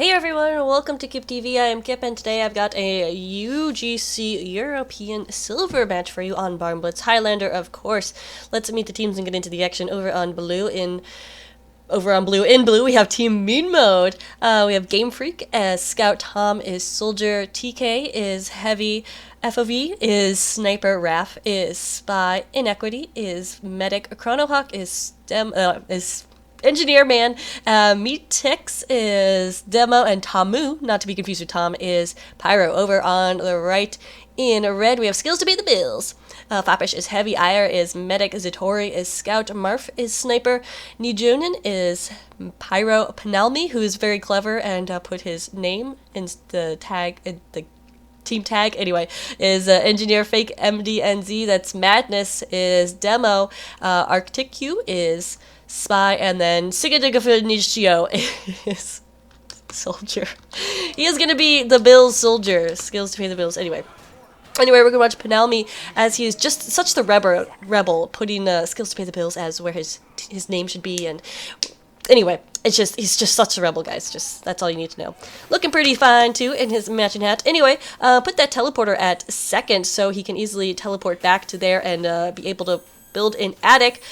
Hey everyone, welcome to Kip TV. I am Kip, and today I've got a UGC European Silver match for you on Barnblitz. Highlander, of course. Let's meet the teams and get into the action over on blue. In blue, we have Team Mean Mode. We have Game Freak as Scout. Tom is Soldier. TK is Heavy. FOV is Sniper. Raph is Spy. Inequity is Medic. Chronohawk is Engineer Man. Meatix is Demo, and Tamu, not to be confused with Tom, is Pyro. Over on the right in red, we have Skills to Pay the Bills. Foppish is Heavy. Ire is Medic. Zatori is Scout. Marf is Sniper. Nijunin is Pyro. Penalmi, who is very clever and put his name in the tag, in the team tag, anyway, is Engineer. Fake MDNZ, that's Madness, is Demo. Arctic is Spy, and then Sigadigafinishio is Soldier. He is going to be the Bills Soldier. Skills to Pay the Bills. Anyway, we're going to watch Penalmi as he is just such the rebel, putting Skills to Pay the Bills as where his name should be. And anyway, he's just such a rebel, guys. Just that's all you need to know. Looking pretty fine too in his matching hat. Anyway, put that teleporter at second so he can easily teleport back to there and be able to build an attic.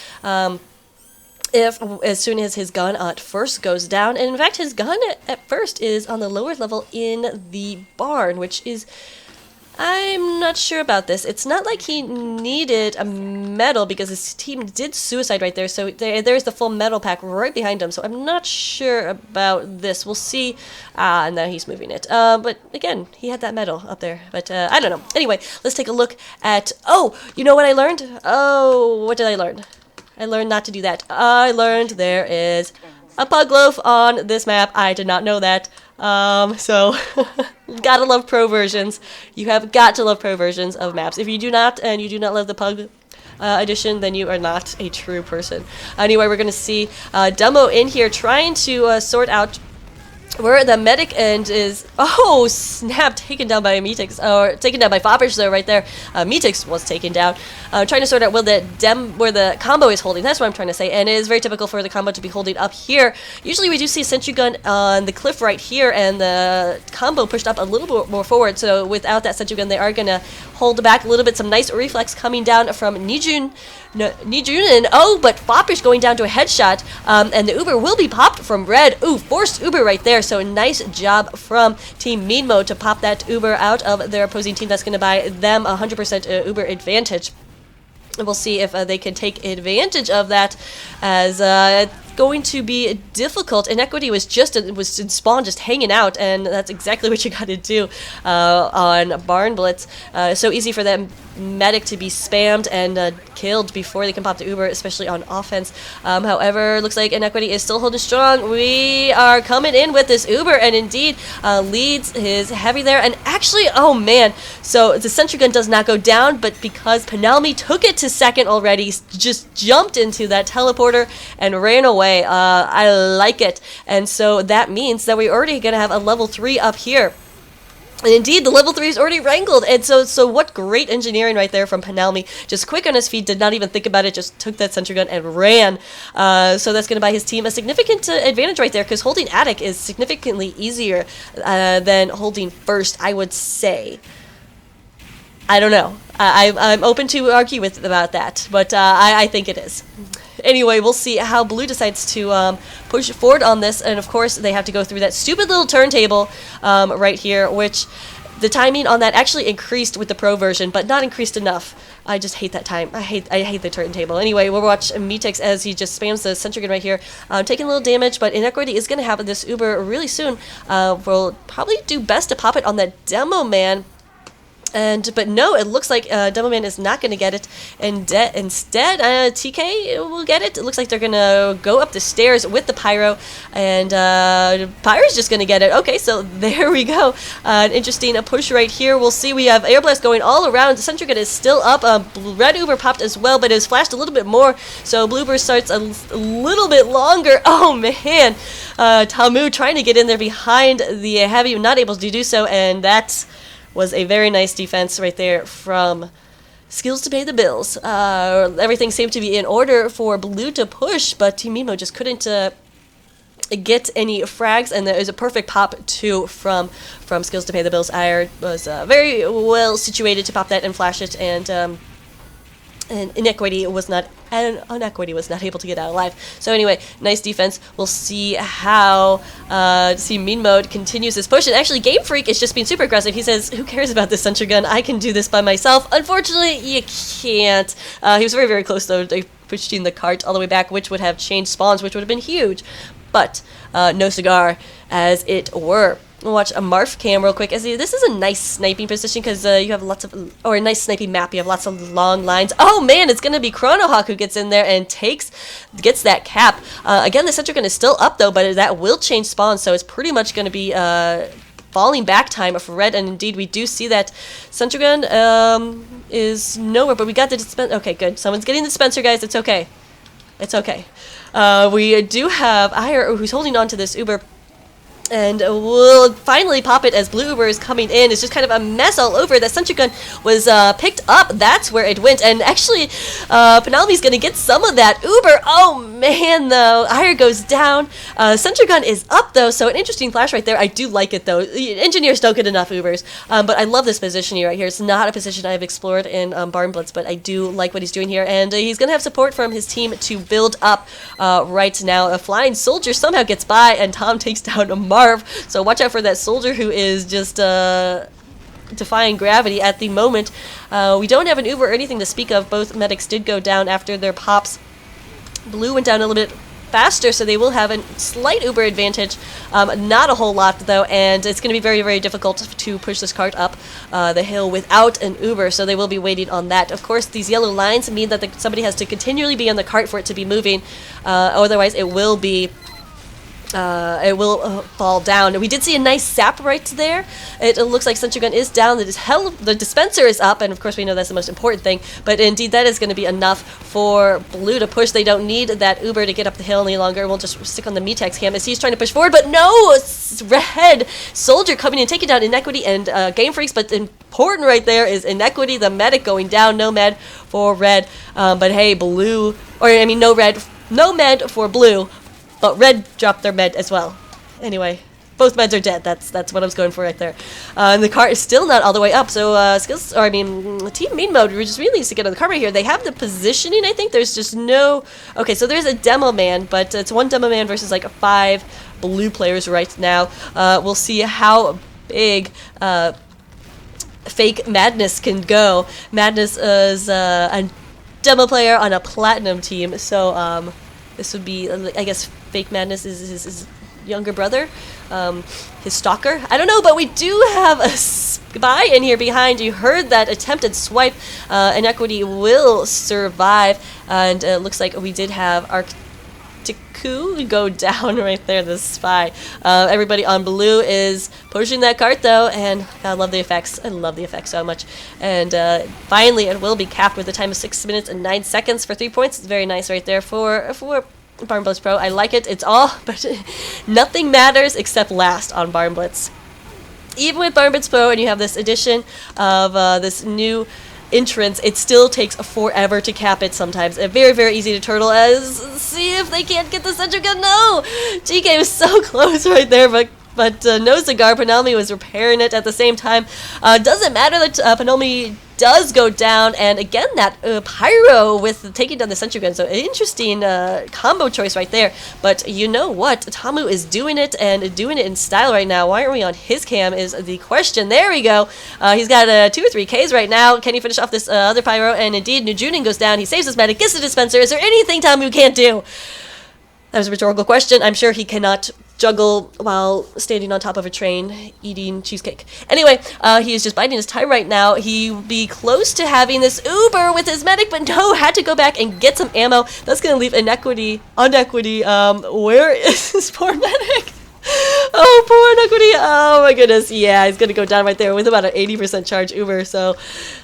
As soon as his gun at first goes down, and in fact his gun at first is on the lower level in the barn, which is, I'm not sure about this. It's not like he needed a medal because his team did suicide right there, so there's the full medal pack right behind him, so I'm not sure about this. We'll see. And now he's moving it. But again, he had that medal up there, but I don't know. Anyway, let's take a look at, oh, you know what I learned? Oh, what did I learn? I learned not to do that. I learned there is a pug loaf on this map. I did not know that. So, gotta love pro versions. You have got to love pro versions of maps. If you do not, and you do not love the pug edition, then you are not a true person. Anyway, we're gonna see Demo in here trying to sort out where the medic end is. Oh snap, taken down by Meatix, or taken down by Foppish though right there. Meatix was taken down. Trying to sort out where the combo is holding. That's what I'm trying to say, and it is very typical for the combo to be holding up here. Usually we do see a sentry gun on the cliff right here, and the combo pushed up a little bit more forward, so without that sentry gun they are gonna hold back a little bit. Some nice reflex coming down from Nijunin. Oh, but Foppish going down to a headshot, and the Uber will be popped from red. Ooh, forced Uber right there, so nice job from Team Mean Mode to pop that Uber out of their opposing team. That's going to buy them 100% Uber advantage. And we'll see if they can take advantage of that, as it's going to be difficult. Inequity was in spawn just hanging out, and that's exactly what you got to do on Barnblitz. So easy for them medic to be spammed and killed before they can pop the Uber, especially on offense. However, looks like Inequity is still holding strong. We are coming in with this Uber, and indeed leads his Heavy there. And actually, oh man, so the sentry gun does not go down, but because Penalmi took it to second already, just jumped into that teleporter and ran away. I like it, and so that means that we're already gonna have a level 3 up here. And indeed, the level 3 is already wrangled, and so what great engineering right there from Penalmi. Just quick on his feet, did not even think about it, just took that sentry gun and ran. So that's going to buy his team a significant advantage right there, because holding attic is significantly easier than holding first, I would say. I don't know. I'm open to argue about that, but I think it is. Anyway, we'll see how blue decides to push forward on this, and of course they have to go through that stupid little turntable right here, which the timing on that actually increased with the pro version, but not increased enough. I just hate that time. I hate the turntable. Anyway, we'll watch Meatix as he just spams the sentry gun right here, taking a little damage, but Inequity is going to have this Uber really soon. We'll probably do best to pop it on that Demo Man. But no, it looks like Demoman is not going to get it. Instead, TK will get it. It looks like they're going to go up the stairs with the Pyro, and Pyro's just going to get it. Okay, so there we go. An interesting push right here. We'll see. We have Air Blast going all around. The sentry gun is still up. Red Uber popped as well, but it was flashed a little bit more, so Blue Burst starts a little bit longer. Oh, man. Tamu trying to get in there behind the Heavy, not able to do so, and that's was a very nice defense right there from Skills to Pay the Bills. Everything seemed to be in order for blue to push, but Team Mimo just couldn't get any frags, and there is a perfect pop too from Skills to Pay the Bills. Ire was very well situated to pop that and flash it, and Inequity was not, and Unequity was not able to get out alive. So anyway, nice defense. We'll see how Mean Mode continues his push, and actually Game Freak is just being super aggressive. He says, who cares about this sentry gun? I can do this by myself. Unfortunately, you can't. He was very, very close though to pushing the cart all the way back, which would have changed spawns, which would have been huge. But no cigar, as it were. We'll watch a Marf cam real quick. This is a nice sniping position because you have lots of, or a nice sniping map. You have lots of long lines. Oh man, it's going to be Chronohawk who gets in there and gets that cap. Again, the sentry gun is still up though, but that will change spawns, so it's pretty much going to be falling back time for red, and indeed we do see that sentry gun is nowhere, but we got the dispenser. Okay, good. Someone's getting the dispenser, guys. It's okay. It's okay. We do have Ire who's holding on to this Uber, and we'll finally pop it as Blue Uber is coming in. It's just kind of a mess all over. That sentry gun was picked up. That's where it went. And actually, Penelope's going to get some of that Uber. Oh, man, though. Ire goes down. Sentry gun is up, though, so an interesting flash right there. I do like it, though. Engineers don't get enough Ubers. But I love this positioning right here. It's not a position I've explored in Barnblitz, but I do like what he's doing here. And he's going to have support from his team to build up right now. A flying soldier somehow gets by, and Tom takes down a Marv. So watch out for that soldier who is just defying gravity at the moment. We don't have an Uber or anything to speak of. Both medics did go down after their pops. Blue went down a little bit faster, so they will have a slight Uber advantage. Not a whole lot, though, and it's going to be very, very difficult to push this cart up the hill without an Uber, so they will be waiting on that. Of course, these yellow lines mean that somebody has to continually be on the cart for it to be moving. Otherwise, it will be fall down. We did see a nice sap right there. It looks like sentry gun is down. The dispenser is up, and of course we know that's the most important thing, but indeed that is going to be enough for Blue to push. They don't need that Uber to get up the hill any longer. We'll just stick on the Metex cam as he's trying to push forward, but no! Red soldier coming and taking down Inequity and Game Freaks, but important right there is Inequity, the medic, going down. No med for red, but hey, Blue, no med for Blue, but red dropped their med as well. Anyway, both meds are dead. That's what I was going for right there. And the cart is still not all the way up. So Team Mean Mode, we just really needs to get on the cart right here. They have the positioning, I think. There's just no... Okay, so there's a demo man, but it's one demo man versus like 5 blue players right now. We'll see how big fake Madness can go. Madness is a demo player on a platinum team, so this would be, I guess, Fake Madness is his younger brother, his stalker. I don't know, but we do have a spy in here behind. You heard that attempted swipe. Inequity will survive, and it looks like we did have Arcticu go down right there, the spy. Everybody on Blue is pushing that cart, though, and I love the effects. I love the effects so much. And finally, it will be capped with a time of 6 minutes and 9 seconds for 3 points. It's very nice right there for Barnblitz Pro. I like it. It's all, but nothing matters except last on Barnblitz. Even with Barnblitz Pro, and you have this addition of this new entrance, it still takes forever to cap it sometimes. Very, very easy to turtle. See if they can't get the sentry gun. No! GK was so close right there, but no cigar. Penelope was repairing it at the same time. Doesn't matter that Penelope does go down, and again that pyro with taking down the sentry gun. So interesting combo choice right there. But you know what? Tamu is doing it, and doing it in style right now. Why aren't we on his cam is the question. There we go. He's got 2 or 3 Ks right now. Can he finish off this other pyro? And indeed, Nujunin goes down. He saves his medic, gets the dispenser. Is there anything Tamu can't do? That was a rhetorical question. I'm sure he cannot juggle while standing on top of a train eating cheesecake. Anyway, he is just biding his time right now. He'll be close to having this Uber with his medic, but no, had to go back and get some ammo. That's going to leave Unequity. Where is this poor medic? Oh, poor Inequity. Oh my goodness. Yeah, he's going to go down right there with about an 80% charge Uber, so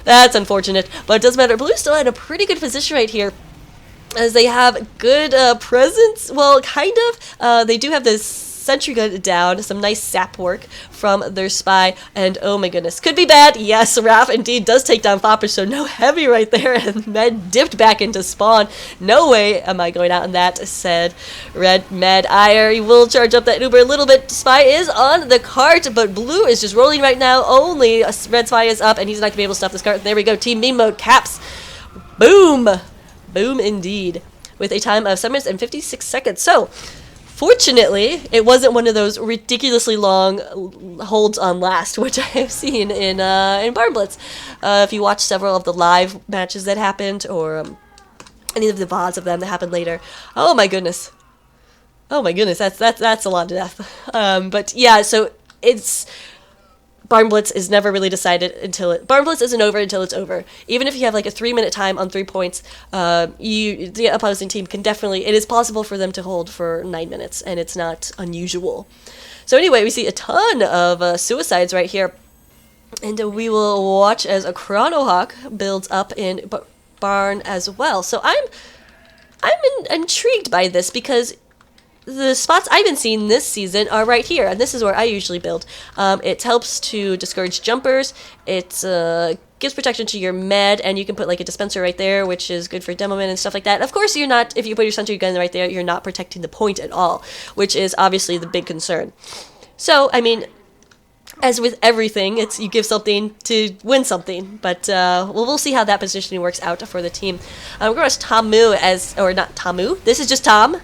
that's unfortunate. But it doesn't matter. Blue still had a pretty good position right here, as they have good presence. Well, kind of. They do have this sentry gun down. Some nice sap work from their spy. And oh my goodness, could be bad. Yes, Raph indeed does take down Foppish, so no heavy right there. And Med dipped back into spawn. No way am I going out on that, said Red. Med Ire, he will charge up that Uber a little bit. Spy is on the cart, but Blue is just rolling right now. Only a Red Spy is up, and he's not going to be able to stop this cart. There we go. Team Meme Mode caps. Boom. Boom indeed. With a time of 7 minutes and 56 seconds. So, fortunately, it wasn't one of those ridiculously long holds on last, which I have seen in Barnblitz. If you watch several of the live matches that happened, or any of the VODs of them that happened later. Oh my goodness. Oh my goodness, that's a lot of death. But yeah, so it's... Barnblitz is never really decided until it... Barnblitz isn't over until it's over. Even if you have like a 3-minute time on 3 points, the opposing team can definitely... It is possible for them to hold for 9 minutes, and it's not unusual. So anyway, we see a ton of suicides right here. And we will watch as a Chronohawk builds up in Barn as well. So I'm intrigued by this because... The spots I've been seeing this season are right here, and this is where I usually build. It helps to discourage jumpers, it gives protection to your med, and you can put like a dispenser right there, which is good for demomen and stuff like that. Of course, you're not, if you put your sentry gun right there, you're not protecting the point at all, which is obviously the big concern. So, I mean, as with everything, it's you give something to win something, but we'll see how that positioning works out for the team. We're going to watch Tamu or not Tamu, this is just Tom.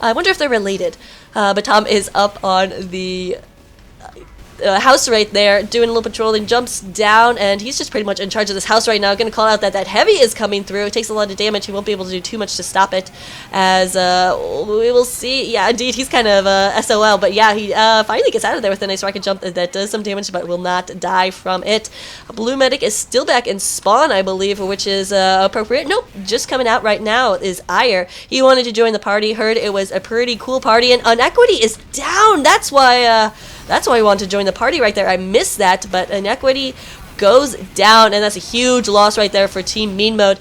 I wonder if they're related, but Tom is up on the house right there, doing a little patrolling, jumps down, and he's just pretty much in charge of this house right now. Going to call out that heavy is coming through. It takes a lot of damage. He won't be able to do too much to stop it, as we will see. Yeah, indeed, he's kind of SOL, but yeah, he finally gets out of there with a nice rocket jump that does some damage, but will not die from it. Blue Medic is still back in spawn, I believe, which is appropriate. Nope, just coming out right now is Ire. He wanted to join the party, heard it was a pretty cool party, and Unequity is down. That's why I wanted to join the party right there. I missed that, but Inequity goes down, and that's a huge loss right there for Team Mean Mode.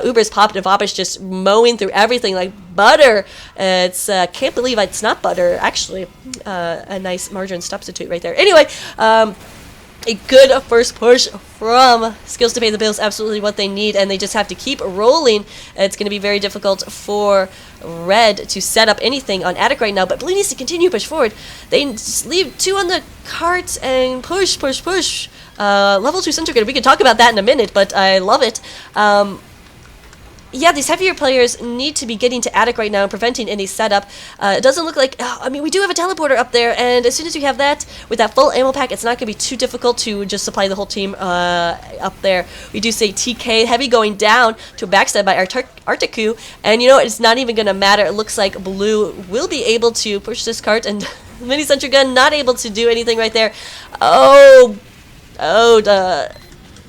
Uber's popped and Foppish just mowing through everything like butter. It's can't believe it's not butter, actually. A nice margarine substitute right there. Anyway, a good first push from Skills to Pay the Bills, absolutely what they need, and they just have to keep rolling. It's going to be very difficult for Red to set up anything on Attic right now, but Blue needs to continue push forward. They just leave 2 on the carts and push. Level 2 Center Grid, we can talk about that in a minute, but I love it. Yeah, these heavier players need to be getting to Attic right now and preventing any setup. It doesn't look like... I mean, we do have a teleporter up there, and as soon as you have that, with that full ammo pack, it's not going to be too difficult to just supply the whole team up there. We do say TK Heavy going down to a backstab by Articu, and you know, it's not even going to matter. It looks like Blue will be able to push this cart, and Mini Sentry Gun not able to do anything right there.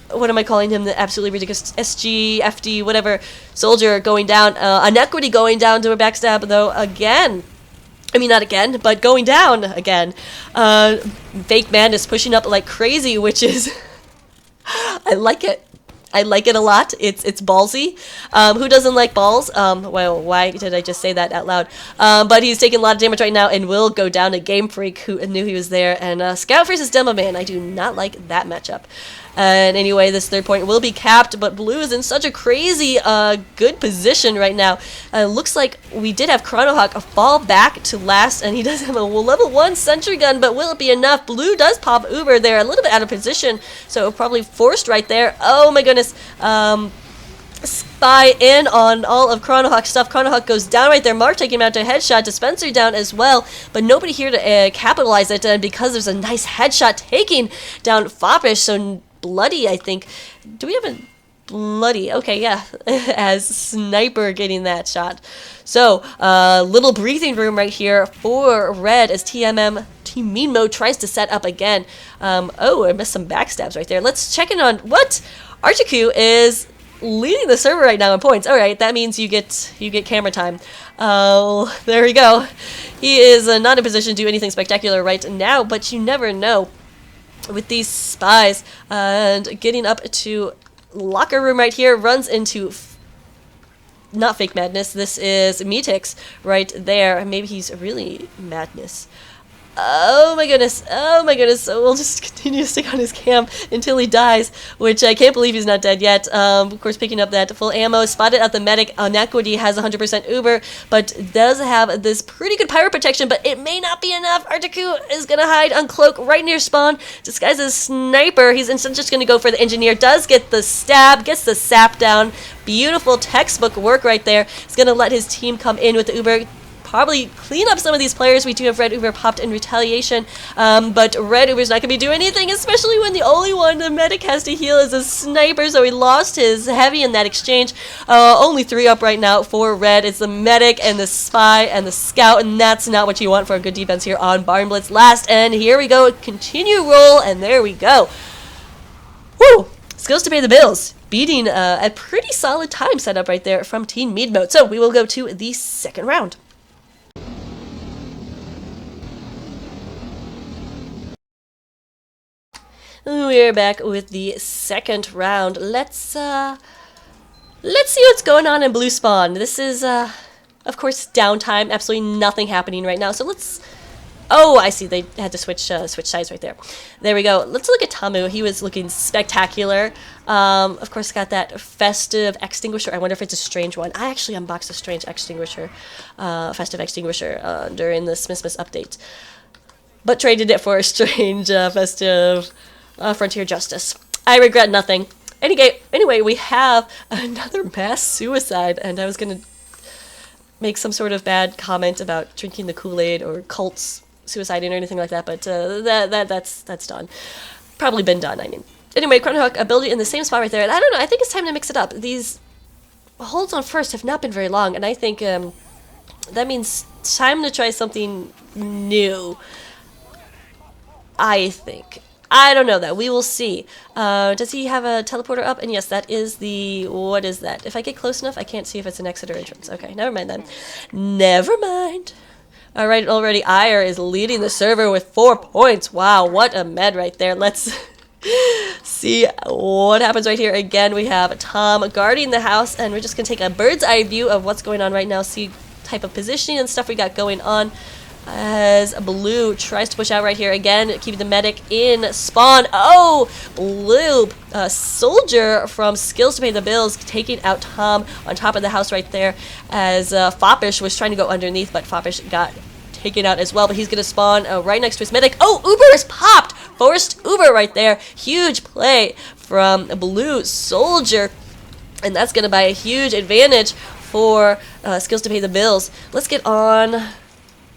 What am I calling him? The absolutely ridiculous SG, FD, whatever, soldier going down. Inequity going down to a backstab, though, again. I mean, not again, but going down again. Fake Madness pushing up like crazy, which is... I like it. I like it a lot. It's ballsy. Who doesn't like balls? Well, why did I just say that out loud? But he's taking a lot of damage right now and will go down to Game Freak, who knew he was there. And Scout versus Demo Man. I do not like that matchup. And anyway, this third point will be capped, but Blue is in such a crazy good position right now. Looks like we did have Chronohawk fall back to last, and he does have a level 1 sentry gun, but will it be enough? Blue does pop Uber there, a little bit out of position, so probably forced right there. Oh my goodness. Spy in on all of Chronohawk's stuff. Chronohawk goes down right there. Mark taking him out to a headshot. Dispenser down as well, but nobody here to capitalize it, and because there's a nice headshot taking down Foppish, so Bloody, I think. Do we have a Bloody? Okay, yeah. As Sniper getting that shot. So, little breathing room right here for Red as Team Mean Mode tries to set up again. Oh, I missed some backstabs right there. Let's check in on what? Articu is leading the server right now in points. Alright, that means you get camera time. There we go. He is not in position to do anything spectacular right now, but you never know with these spies. And getting up to locker room right here, runs into not Fake Madness, this is Metix right there. Maybe he's really Madness. Oh my goodness. Oh my goodness. So we'll just continue to stick on his cam until he dies, which I can't believe he's not dead yet. Of course, picking up that full ammo. Spotted out the medic. Anaquity has 100% Uber, but does have this pretty good pyro protection, but it may not be enough. Articu is going to hide on cloak right near spawn. Disguised as sniper. He's instead just going to go for the engineer. Does get the stab. Gets the sap down. Beautiful textbook work right there. He's going to let his team come in with the Uber. Probably clean up some of these players. We do have Red Uber popped in retaliation, but Red Uber's not going to be doing anything, especially when the only one the medic has to heal is a sniper, so he lost his heavy in that exchange. Only 3 up right now for Red. It's the medic and the spy and the scout, and that's not what you want for a good defense here on Barnblitz. Last, and here we go. Continue roll, and there we go. Woo! Skills to pay the bills. Beating a pretty solid time setup right there from Team Mead Mode. So we will go to the second round. We're back with the second round. Let's see what's going on in Blue Spawn. This is, of course, downtime. Absolutely nothing happening right now. So let's... Oh, I see. They had to switch sides right there. There we go. Let's look at Tamu. He was looking spectacular. Of course, got that festive extinguisher. I wonder if it's a strange one. I actually unboxed a strange extinguisher, festive extinguisher, during the Smithmas update. But traded it for a strange, festive... Frontier Justice. I regret nothing. Anyway, we have another mass suicide, and I was gonna make some sort of bad comment about drinking the Kool-Aid or cults suiciding or anything like that, but that's done. Probably been done, I mean. Anyway, Chronohawk ability in the same spot right there, and I don't know, I think it's time to mix it up. These holds on first have not been very long, and I think that means time to try something new. I think. I don't know that. We will see. Does he have a teleporter up? And yes, that is the... What is that? If I get close enough, I can't see if it's an exit or entrance. Okay, never mind then. Never mind. Alright, already Ire is leading the server with 4 points. Wow, what a med right there. Let's see what happens right here. Again, we have Tom guarding the house, and we're just going to take a bird's eye view of what's going on right now. See type of positioning and stuff we got going on. As Blue tries to push out right here again, keeping the medic in spawn. Oh, Blue, soldier from Skills to Pay the Bills, taking out Tom on top of the house right there. As Foppish was trying to go underneath, but Foppish got taken out as well. But he's going to spawn right next to his medic. Oh, Uber is popped! Forced Uber right there. Huge play from Blue soldier. And that's going to buy a huge advantage for Skills to Pay the Bills. Let's get on...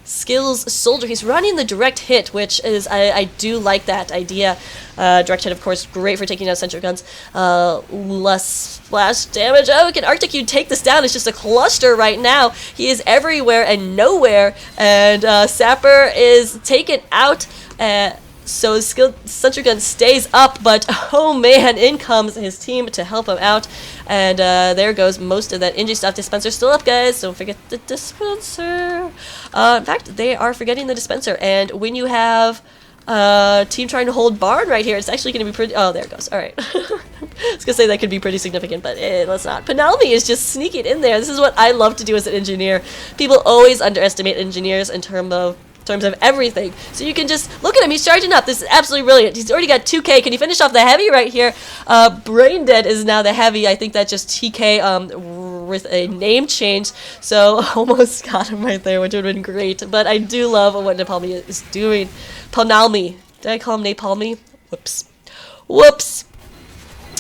Skills soldier. He's running the direct hit, which is I do like that idea. Direct hit, of course, great for taking out sentry guns. Less splash damage. Oh, can Arctic take this down? It's just a cluster right now. He is everywhere and nowhere, and Sapper is taken out. So sentry gun stays up, but oh man, in comes his team to help him out, and there goes most of that Inji stuff. Dispenser still up, guys. Don't forget the dispenser. In fact, they are forgetting the dispenser, and when you have team trying to hold barn right here, it's actually going to be pretty... Oh, there it goes. All right. I was going to say that could be pretty significant, but let's not. Panalmi is just sneaking in there. This is what I love to do as an engineer. People always underestimate engineers in terms of everything. So you can just look at him. He's charging up. This is absolutely brilliant. He's already got 2K. Can he finish off the heavy right here? Brain Dead is now the heavy. I think that's just TK with a name change. So almost got him right there, which would have been great. But I do love what Napalmi is doing. Panalmi. Did I call him Napalmi? Whoops. Whoops.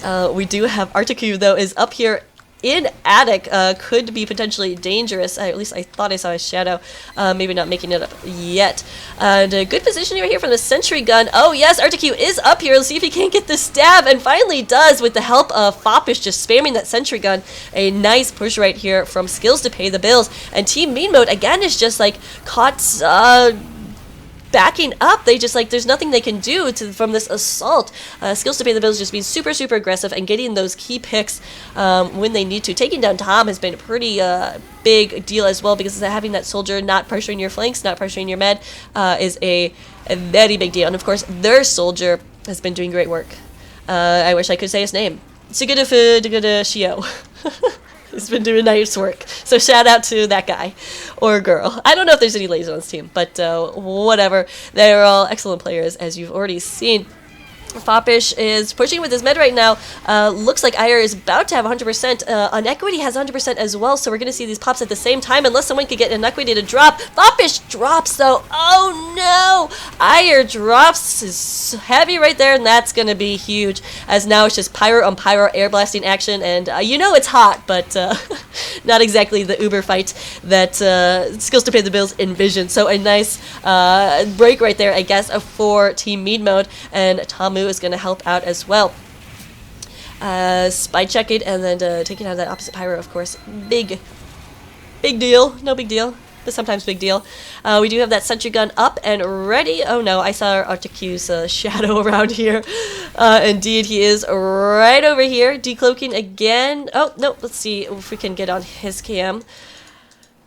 We do have Articu, though, is up here in attic. Could be potentially dangerous. At least I thought I saw his shadow. Maybe not making it up yet. And a good position right here from the sentry gun. Oh yes, Articu is up here. Let's see if he can get the stab, and finally does with the help of Foppish just spamming that sentry gun. A nice push right here from Skills to Pay the Bills. And Team Mean Mode again is just like caught backing up. They just like, there's nothing they can do from this assault. Skills to Pay the Bills just being super aggressive and getting those key picks when they need to. Taking down Tom has been a pretty big deal as well, because having that soldier not pressuring your flanks, not pressuring your med is a very big deal. And of course, their soldier has been doing great work. I wish I could say his name. Shio. He's been doing nice work. So shout out to that guy or girl. I don't know if there's any ladies on this team, but whatever. They're all excellent players, as you've already seen. Foppish is pushing with his med right now. Looks like Ire is about to have 100%. Unequity has 100% as well, so we're going to see these pops at the same time unless someone could get Inequity to drop. Foppish drops, though. Oh, no! Ire drops his heavy right there, and that's going to be huge, as now it's just Pyro on Pyro air blasting action, and you know it's hot, but not exactly the Uber fight that Skills to Pay the Bills envisioned. So a nice break right there, I guess, for Team Mead Mode, and Tamu is going to help out as well. Spy check it and then taking out that opposite Pyro, of course. Big deal. No big deal, but sometimes big deal. We do have that sentry gun up and ready. Oh no, I saw Articu's shadow around here. Indeed, he is right over here. Decloaking again. Oh, no, let's see if we can get on his cam.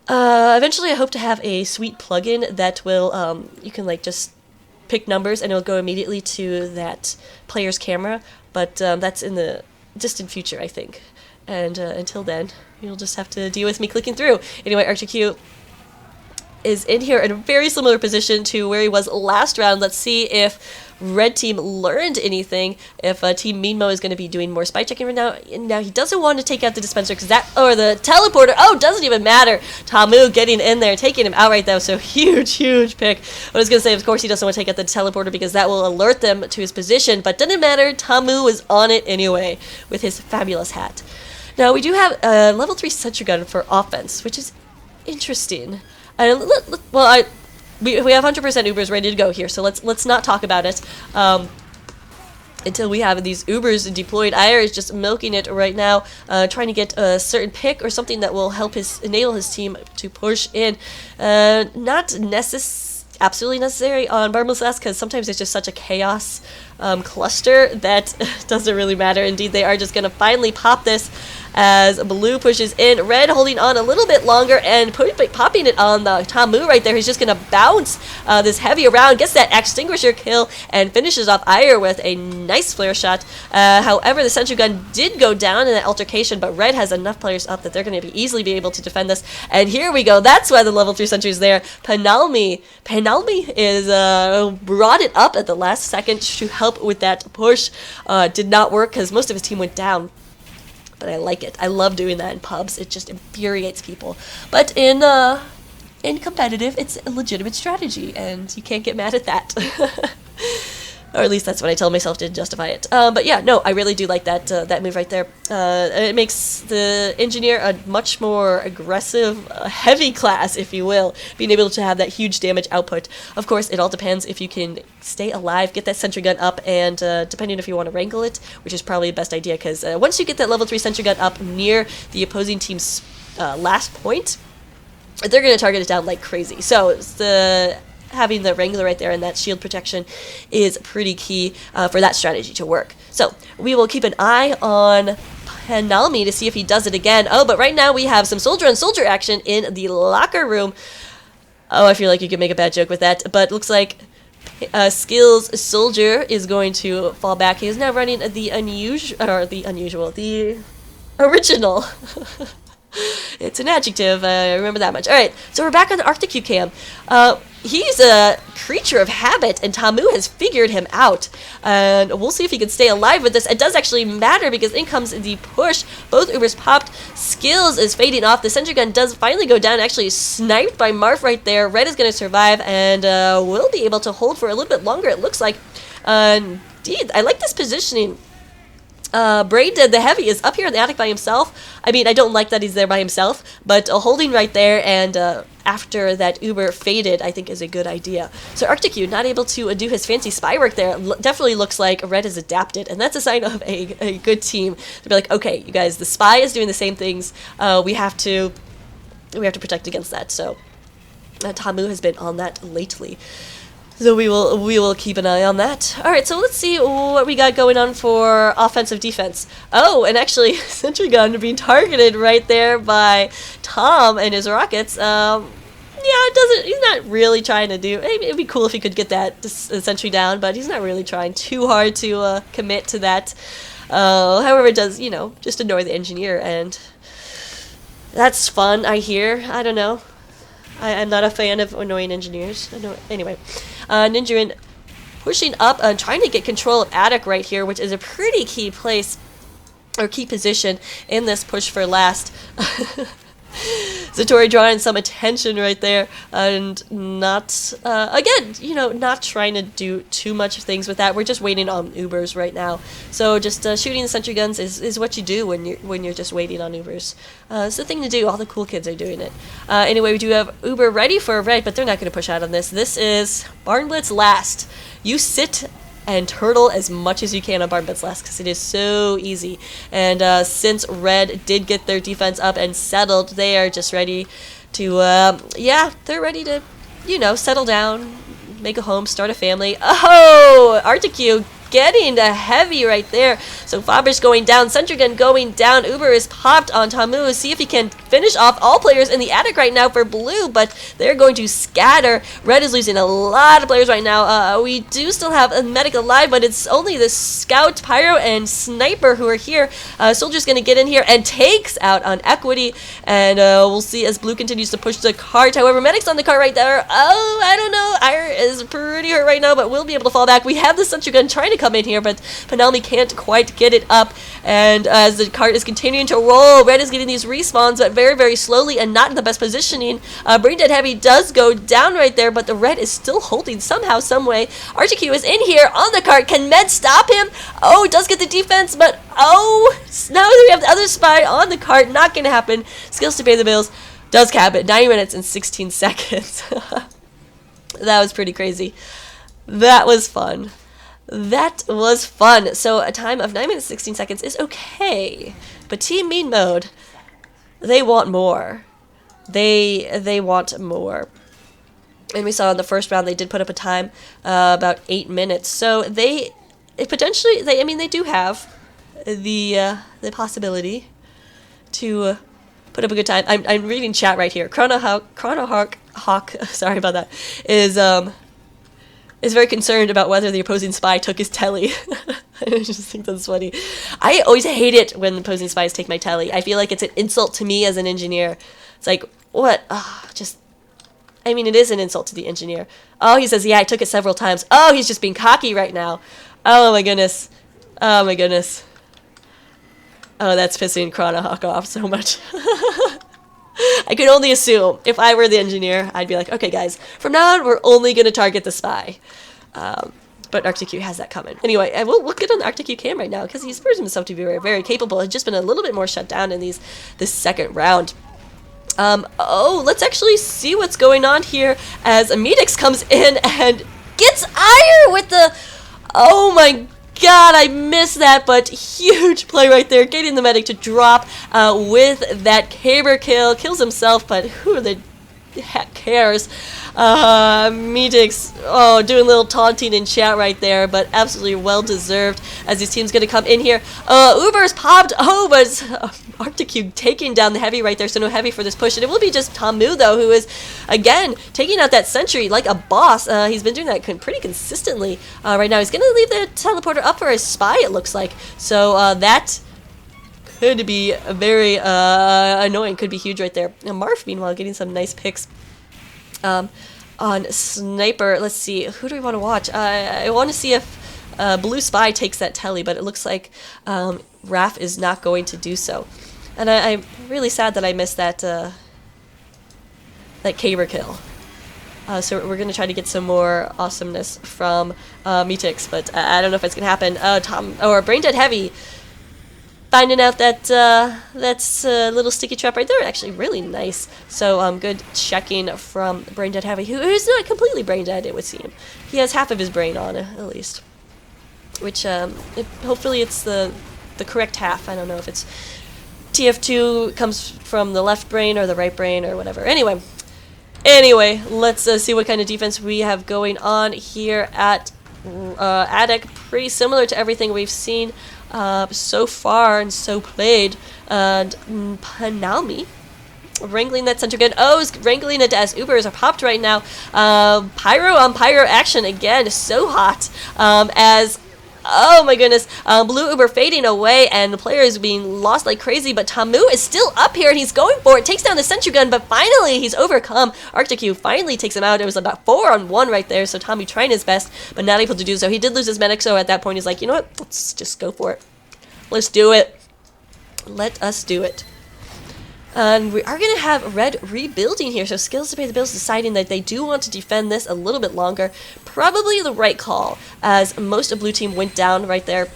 Eventually, I hope to have a sweet plugin that will, you can like just pick numbers and it'll go immediately to that player's camera, but that's in the distant future, I think. And until then, you'll just have to deal with me clicking through. Anyway, RTQ is in here in a very similar position to where he was last round. Let's see if Red Team learned anything, if Team Meanmo is going to be doing more spy checking right now. Now he doesn't want to take out the dispenser because that, or the teleporter. Oh, doesn't even matter. Tamu getting in there, taking him out right though. So huge pick. I was going to say, of course, he doesn't want to take out the teleporter because that will alert them to his position, but doesn't matter. Tamu was on it anyway with his fabulous hat. Now we do have a level 3 sentry gun for offense, which is interesting. Well, we have 100% Ubers ready to go here, so let's not talk about it until we have these Ubers deployed. Ire is just milking it right now, trying to get a certain pick or something that will help enable his team to push in. Not absolutely necessary on Barnblitz because sometimes it's just such a chaos cluster that doesn't really matter. Indeed, they are just going to finally pop this as Blue pushes in. Red holding on a little bit longer and popping it on the Tamu right there. He's just going to bounce this heavy around, gets that extinguisher kill, and finishes off Ire with a nice flare shot. However, the sentry gun did go down in that altercation, but Red has enough players up that they're going to easily be able to defend this. And here we go. That's why the level 3 sentry is there. Penalmi is brought it up at the last second to help with that push. Did not work because most of his team went down. But I like it. I love doing that in pubs. It just infuriates people. But in competitive, it's a legitimate strategy, and you can't get mad at that. Or at least that's what I tell myself to justify it. But yeah, no, I really do like that that move right there. It makes the engineer a much more aggressive, heavy class, if you will, being able to have that huge damage output. Of course, it all depends if you can stay alive, get that sentry gun up, and depending if you want to wrangle it, which is probably the best idea, because once you get that level 3 sentry gun up near the opposing team's last point, they're going to target it down like crazy. So having the Wrangler right there and that shield protection is pretty key for that strategy to work. So we will keep an eye on Penalmi to see if he does it again. Oh, but right now we have some soldier on soldier action in the locker room. Oh, I feel like you could make a bad joke with that, but looks like Skills Soldier is going to fall back. He is now running the original. It's an adjective, I remember that much. Alright, so we're back on the Arctic cam. He's a creature of habit, and Tamu has figured him out. And we'll see if he can stay alive with this. It does actually matter, because in comes the push. Both Ubers popped. Skills is fading off. The sentry gun does finally go down, actually sniped by Marf right there. Red is going to survive, and will be able to hold for a little bit longer, it looks like. Indeed, I like this positioning. Braid, the heavy, is up here in the attic by himself. I mean, I don't like that he's there by himself, but holding right there and after that Uber faded, I think is a good idea. So Arctic not able to do his fancy spy work there. Definitely looks like Red has adapted, and that's a sign of a good team. To be like, okay, you guys, the spy is doing the same things. We have to protect against that. So Tamu has been on that lately. So we will keep an eye on that. Alright, so let's see what we got going on for offensive defense. Oh, and actually, sentry gun being targeted right there by Tom and his rockets. Yeah, he's not really trying to do, it'd be cool if he could get that sentry down, but he's not really trying too hard to commit to that. However, it does, just annoy the engineer, and That's fun, I hear. I don't know. I'm not a fan of annoying engineers. Anyway, Ninja pushing up and trying to get control of Attic right here, which is a pretty key place, or key position in this push for last. Zatori drawing some attention right there, and not, again, you know, not trying to do too much things with that. We're just waiting on Ubers right now. So just shooting the sentry guns is what you do when you're just waiting on Ubers. It's the thing to do. All the cool kids are doing it. Anyway, we do have Uber ready for a red, but they're not going to push out on this. This is Barnblitz last. You sit and turtle as much as you can on Barnblitz last, because it is so easy. And since Red did get their defense up and settled, they are just ready to, yeah, they're ready to, you know, settle down, make a home, start a family. Oh, Articue getting the heavy right there. So Fabrish going down, Sentry Gun going down, Uber is popped on Tamu. See if he can finish off all players in the attic right now for blue, but they're going to scatter. Red is losing a lot of players right now. We do still have a medic alive, but it's only the Scout, Pyro, and Sniper who are here. Soldier's going to get in here and takes out on Equity, and we'll see as blue continues to push the cart. However, medic's on the cart right there. Oh, I don't know. Ire is pretty hurt right now, but we'll be able to fall back. We have the Sentry Gun trying to come in here, but Panelmi can't quite get it up, and as the cart is continuing to roll, Red is getting these respawns, but very, very slowly and not in the best positioning. Brain Dead Heavy does go down right there, but the Red is still holding somehow, some way. RGQ is in here on the cart. Can Med stop him? Oh, does get the defense, but oh, now that we have the other spy on the cart, not gonna happen. Skills to pay the bills does cap it. 9 minutes and 16 seconds. That was pretty crazy. That was fun. That was fun. So a time of 9 minutes 16 seconds is okay, but Team Mean Mode, they want more. They want more. And we saw in the first round they did put up a time about 8 minutes. So they potentially, I mean, they do have the possibility to put up a good time. I'm reading chat right here. Chronohawk, sorry about that, is very concerned about whether the opposing spy took his telly. I just think that's funny. I always hate it when opposing spies take my telly. I feel like it's an insult to me as an engineer. It's like, what? I mean, it is an insult to the engineer. Oh, he says, yeah, I took it several times. Oh, he's just being cocky right now. Oh, my goodness. Oh, my goodness. Oh, that's pissing Chronohawk off so much. I can only assume, if I were the engineer, I'd be like, okay, guys, from now on, we're only going to target the spy. But ArcticQ has that coming. Anyway, we'll get on the ArcticQ cam right now, because he's proven himself to be very, very capable. He's just been a little bit more shut down in this second round. Oh, let's actually see what's going on here as Amedix comes in and gets Ire with the... Oh, my God, I missed that, but huge play right there, getting the medic to drop with that caber kill. Kills himself, but who the heck cares? Medix, oh, doing a little taunting in chat right there, but absolutely well-deserved as his team's going to come in here. Uber's popped. Oh, but ArcticQ taking down the heavy right there, so no heavy for this push. And it will be just Tamu, though, who is, again, taking out that sentry like a boss. He's been doing that pretty consistently right now. He's going to leave the teleporter up for a spy, it looks like. So that could be very annoying, could be huge right there. And Marf, meanwhile, getting some nice picks on Sniper. Let's see, who do we want to watch? I want to see if Blue Spy takes that telly, but it looks like Raph is not going to do so. And I'm really sad that I missed that caber kill. So we're going to try to get some more awesomeness from Metix, but I don't know if it's going to happen. Brain Dead Heavy finding out that that's a little sticky trap right there. Actually really nice. So good checking from Brain Dead Heavy, who's not completely brain dead, it would seem. He has half of his brain on, at least. Which, hopefully it's the correct half. I don't know if it's TF2 comes from the left brain or the right brain or whatever. Anyway, let's see what kind of defense we have going on here at Attic. Pretty similar to everything we've seen so far and so played. And Panalmi wrangling that center gun. Oh, is wrangling it as Ubers are popped right now. Pyro on Pyro action again. So hot. As Oh my goodness. Blue Uber fading away, and the player is being lost like crazy, but Tamu is still up here, and he's going for it. Takes down the sentry gun, but finally he's overcome. Arctic finally takes him out. It was about 4-on-1 right there, so Tamu trying his best, but not able to do so. He did lose his medic, so at that point he's like, you know what? Let's just go for it. Let's do it. Let us do it. And we are going to have Red rebuilding here, so Skills to Pay the Bills deciding that they do want to defend this a little bit longer. Probably the right call, as most of Blue Team went down right there.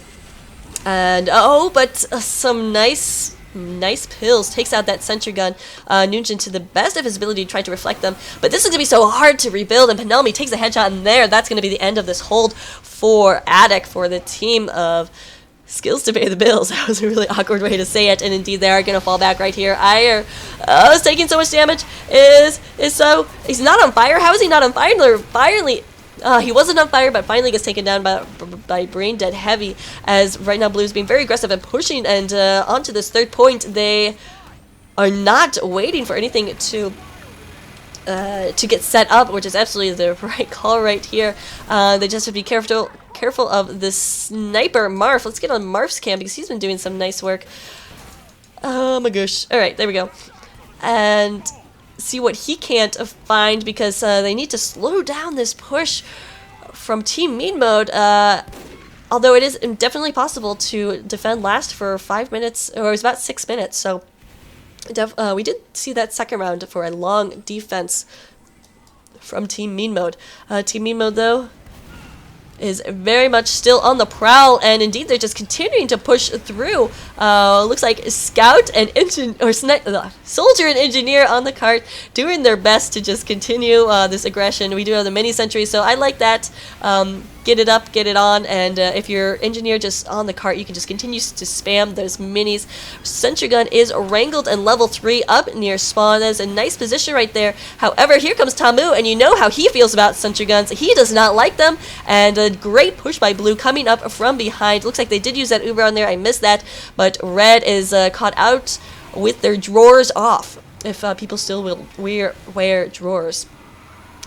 And, but some nice pills. Takes out that sentry gun. Nugent, to the best of his ability, tried to reflect them. But this is going to be so hard to rebuild, and Penelmi takes a headshot in there. That's going to be the end of this hold for Attic, for the team of Skills to Pay the Bills. That was a really awkward way to say it, and indeed they are going to fall back right here. Iyer is taking so much damage. He's not on fire. How is he not on fire? Finally, he wasn't on fire, but finally gets taken down by Brain Dead Heavy, as right now Blue's being very aggressive and pushing, and onto this third point. They are not waiting for anything to get set up, which is absolutely the right call right here. They just have to be careful of the sniper Marf. Let's get on Marf's cam, because he's been doing some nice work. Oh my gosh. Alright, there we go. And see what he can't find, because they need to slow down this push from Team Mean Mode. Although it is definitely possible to defend last for 5 minutes, or it was about 6 minutes, so we did see that second round for a long defense from Team Mean Mode. Team Mean Mode, though, is very much still on the prowl, and indeed they're just continuing to push through. Looks like Scout and Soldier and Engineer on the cart doing their best to just continue this aggression. We do have the mini sentries, so I like that. Get it up, get it on, and if you're Engineer just on the cart, you can just continue to spam those minis. Sentry gun is wrangled and level 3 up near spawn. That is a nice position right there. However, here comes Tamu, and you know how he feels about sentry guns. He does not like them, and a great push by Blue coming up from behind. Looks like they did use that Uber on there. I missed that, but Red is caught out with their drawers off, if people still will wear drawers.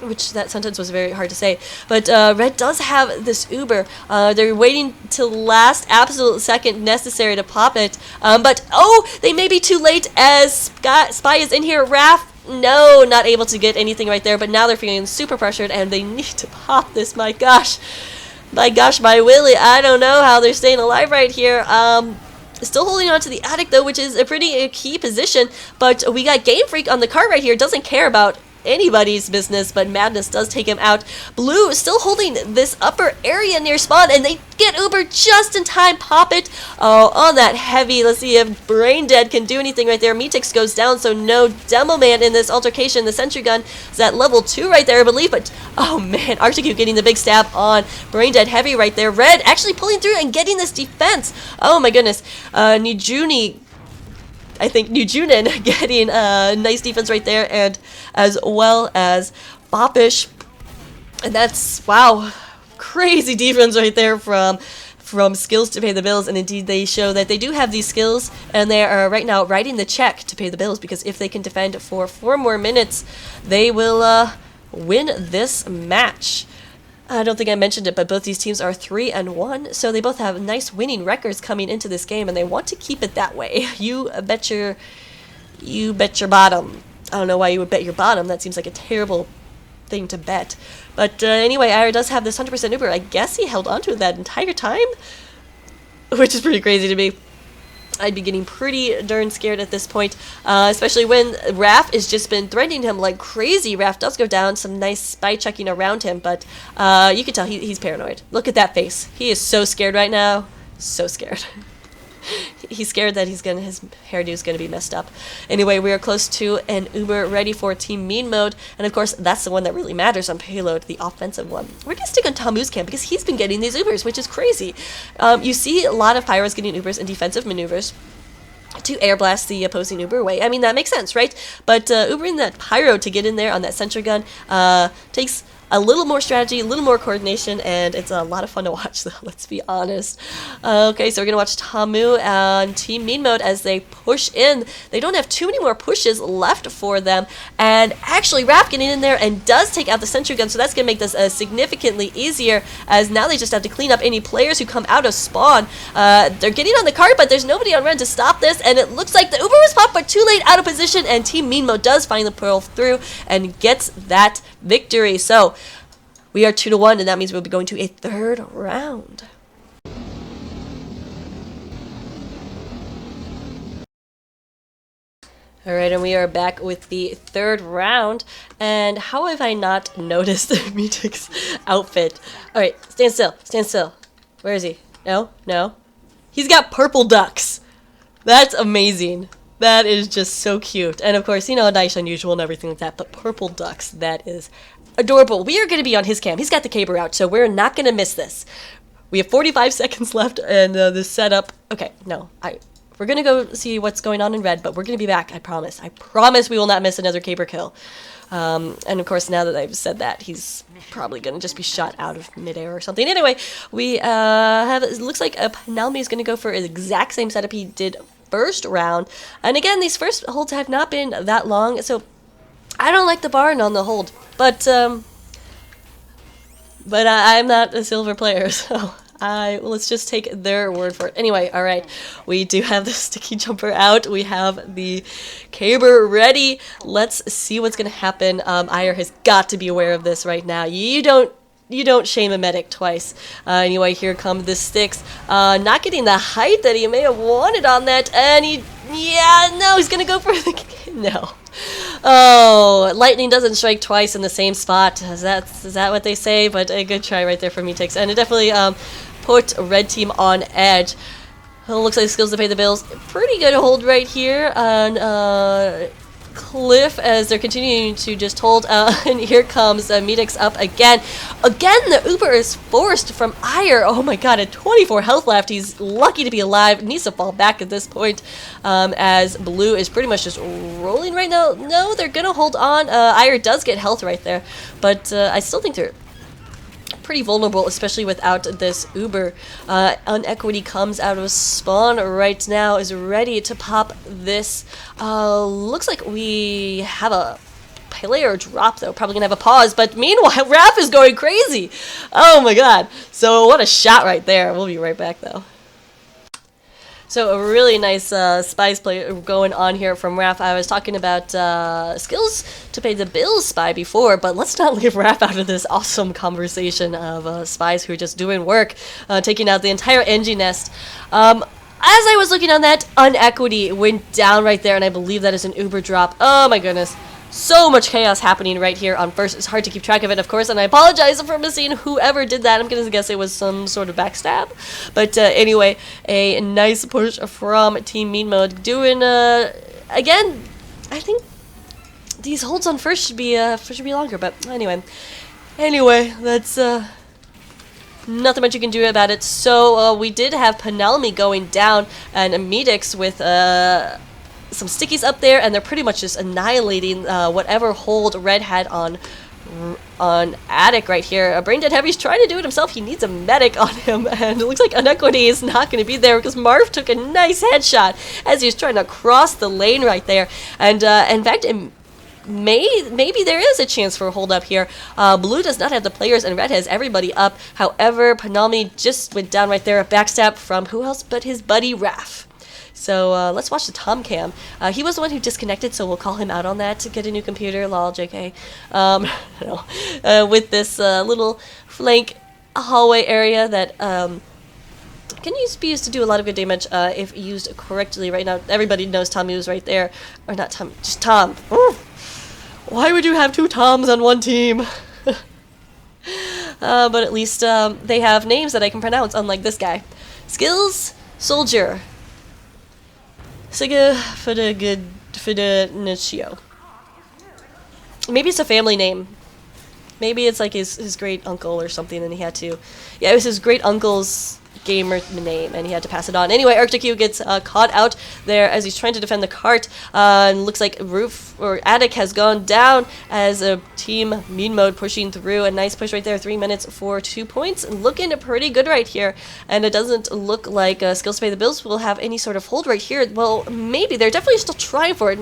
Which that sentence was very hard to say. But Red does have this Uber. They're waiting till the last absolute second necessary to pop it. But, they may be too late, as Spy is in here. Raph, no, not able to get anything right there. But now they're feeling super pressured, and they need to pop this. My gosh. My Willie. I don't know how they're staying alive right here. Still holding on to the Attic, though, which is a pretty key position. But we got Game Freak on the cart right here. Doesn't care about anybody's business, but Madness does take him out. Blue still holding this upper area near spawn, and they get Uber just in time. Pop it on that heavy. Let's see if Brain Dead can do anything right there. Metix goes down, so no Demo Man in this altercation. The sentry gun is at level 2 right there, I believe, but oh man, Arctic getting the big stab on Brain Dead Heavy right there. Red actually pulling through and getting this defense. Oh my goodness. Nijunin getting nice defense right there, and as well as Boppish. And that's, wow, crazy defense right there from Skills to Pay the Bills. And indeed they show that they do have these skills, and they are right now writing the check to pay the bills, because if they can defend for 4 more minutes, they will win this match. I don't think I mentioned it, but both these teams are 3-1, so they both have nice winning records coming into this game, and they want to keep it that way. You bet your bottom. I don't know why you would bet your bottom. That seems like a terrible thing to bet. But anyway, Ira does have this 100% Uber. I guess he held on to it that entire time, which is pretty crazy to me. I'd be getting pretty darn scared at this point, especially when Raph has just been threatening him like crazy. Raph does go down, some nice spy checking around him, but you can tell he's paranoid. Look at that face. He is so scared right now. So scared. He's scared that his hairdo is going to be messed up. Anyway, we are close to an Uber ready for Team Mean Mode, and of course, that's the one that really matters on Payload, the offensive one. We're going to stick on Tamu's camp because he's been getting these Ubers, which is crazy. You see a lot of Pyros getting Ubers in defensive maneuvers to air blast the opposing Uber away. I mean, that makes sense, right? But Ubering that Pyro to get in there on that sentry gun takes a little more strategy, a little more coordination, and it's a lot of fun to watch, though, let's be honest. Okay, so we're going to watch Tamu and Team Mean Mode as they push in. They don't have too many more pushes left for them, and actually Raph getting in there and does take out the sentry gun, so that's going to make this significantly easier, as now they just have to clean up any players who come out of spawn. They're getting on the cart, but there's nobody on run to stop this, and it looks like the Uber was popped, but too late, out of position, and Team Mean Mode does finally pull through and gets that victory. So we are 2-1, and that means we'll be going to a third round. Alright, and we are back with the third round, and how have I not noticed Meatik's outfit? Alright, stand still, stand still. Where is he? No? No? He's got purple ducks! That's amazing. That is just so cute. And of course, you know, nice, unusual, and everything like that, but purple ducks, that is adorable. We are going to be on his cam. He's got the caber out, so we're not going to miss this. We have 45 seconds left, and the setup... Okay, no, we're going to go see what's going on in red, but we're going to be back, I promise. I promise we will not miss another caber kill. And of course, now that I've said that, he's probably going to just be shot out of midair or something. Anyway, we have... It looks like Nalmi is going to go for the exact same setup he did first round. And again, these first holds have not been that long, so I don't like the barn on the hold. But I'm not a silver player, so... let's just take their word for it. Anyway, alright, we do have the sticky jumper out. We have the caber ready. Let's see what's going to happen. Ire has got to be aware of this right now. You don't shame a medic twice. Anyway, here come the sticks. Not getting the height that he may have wanted on that, and he's going to go for the... No. Oh, lightning doesn't strike twice in the same spot. Is that what they say? But a good try right there for Meatix. And it definitely put red team on edge. Well, looks like skills to pay the bills. Pretty good hold right here on Cliff as they're continuing to just hold. And here comes Meatix up again. Again, the Uber is forced from Ire. Oh my god, at 24 health left. He's lucky to be alive. Needs to fall back at this point as Blue is pretty much just rolling right now. No, they're going to hold on. Ire does get health right there, but I still think they're pretty vulnerable, especially without this Uber. Unequity comes out of spawn right now, is ready to pop this. Looks like we have a player drop, though. Probably gonna have a pause, but meanwhile, Raph is going crazy. Oh my god. So what a shot right there. We'll be right back, though. So a really nice spies play going on here from Raph. I was talking about skills to pay the bills spy before, but let's not leave Raph out of this awesome conversation of spies who are just doing work, taking out the entire NG nest. As I was looking on that, Unequity went down right there, and I believe that is an Uber drop. Oh my goodness. So much chaos happening right here on first. It's hard to keep track of it, of course, and I apologize for missing whoever did that. I'm going to guess it was some sort of backstab. But anyway, a nice push from Team Mean Mode. Doing, again, I think these holds on first should be longer, but anyway. Anyway, that's, nothing much you can do about it. So, we did have Panalmi going down, and Meatix with, some stickies up there, and they're pretty much just annihilating whatever hold Red had on Attic right here. Braindead Heavy's trying to do it himself. He needs a medic on him, and it looks like Unequity is not going to be there because Marv took a nice headshot as he was trying to cross the lane right there. And in fact, maybe there is a chance for a hold up here. Blue does not have the players, and Red has everybody up. However, Panalmi just went down right there. A backstab from who else but his buddy Raph. So let's watch the Tom Cam. He was the one who disconnected, so we'll call him out on that to get a new computer. Lol, JK. No. With this little flank hallway area that can be used to do a lot of good damage if used correctly. Right now, everybody knows Tom is right there. Or not Tom, just Tom. Ooh. Why would you have two Toms on one team? But at least they have names that I can pronounce, unlike this guy. Skills, Soldier. Siga Fidenicio. Maybe it's a family name. Maybe it's like his great uncle or something, and he had to. Yeah, it was his great uncle's gamer name, and he had to pass it on. Anyway, Arctic gets caught out there as he's trying to defend the cart, and looks like roof or attic has gone down as a team mean mode pushing through. A nice push right there, 3 minutes for 2 points, looking pretty good right here, and it doesn't look like Skills to Pay the Bills will have any sort of hold right here. Well, maybe they're definitely still trying for it.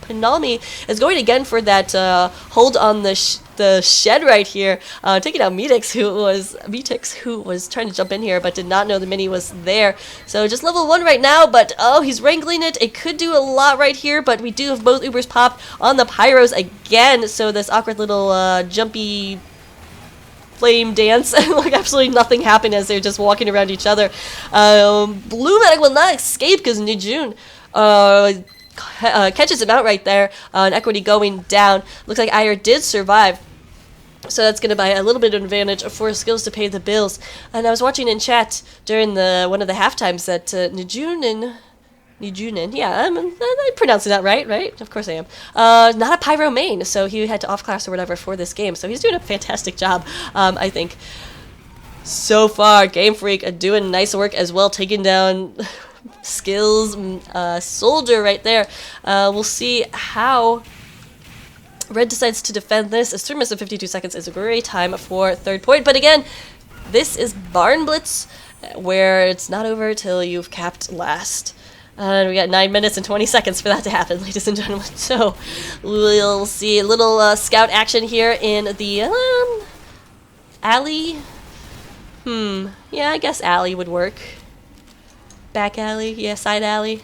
Panami is going again for that hold on the shed right here, taking out Metix, who was trying to jump in here but did not know the mini was there. So just level 1 right now, but oh, he's wrangling it. It could do a lot right here, but we do have both Ubers popped on the Pyros again, so this awkward little jumpy flame dance and like absolutely nothing happened as they're just walking around each other. Blue Medic will not escape because Nijun catches him out right there, and Equity going down. Looks like Ayer did survive, so that's going to buy a little bit of advantage for Skills to Pay the Bills. And I was watching in chat during one of the half times that Nijunin, yeah, I'm pronouncing that right? Of course I am. Not a Pyro main, so he had to off-class or whatever for this game, so he's doing a fantastic job, I think. So far, Game Freak doing nice work as well, taking down Skills Soldier right there. We'll see how Red decides to defend this, as 3 minutes and 52 seconds is a great time for third point. But again, this is Barnblitz, where it's not over till you've capped last. And we got 9 minutes and 20 seconds for that to happen, ladies and gentlemen. So we'll see a little scout action here in the alley. Yeah, I guess alley would work. Back alley, yeah, side alley.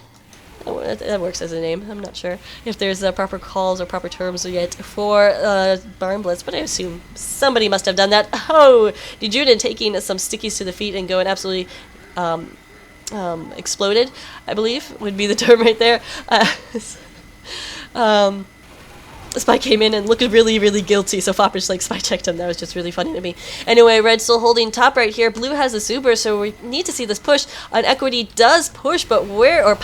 That works as a name. I'm not sure if there's proper calls or proper terms yet for Barnblitz, but I assume somebody must have done that. Oh, Dejunin taking some stickies to the feet and going absolutely exploded, I believe, would be the term right there. Spy came in and looked really, really guilty, so Fopper just like spy checked him. That was just really funny to me. Anyway, Red still holding top right here. Blue has a super, so we need to see this push. On Equity does push, but where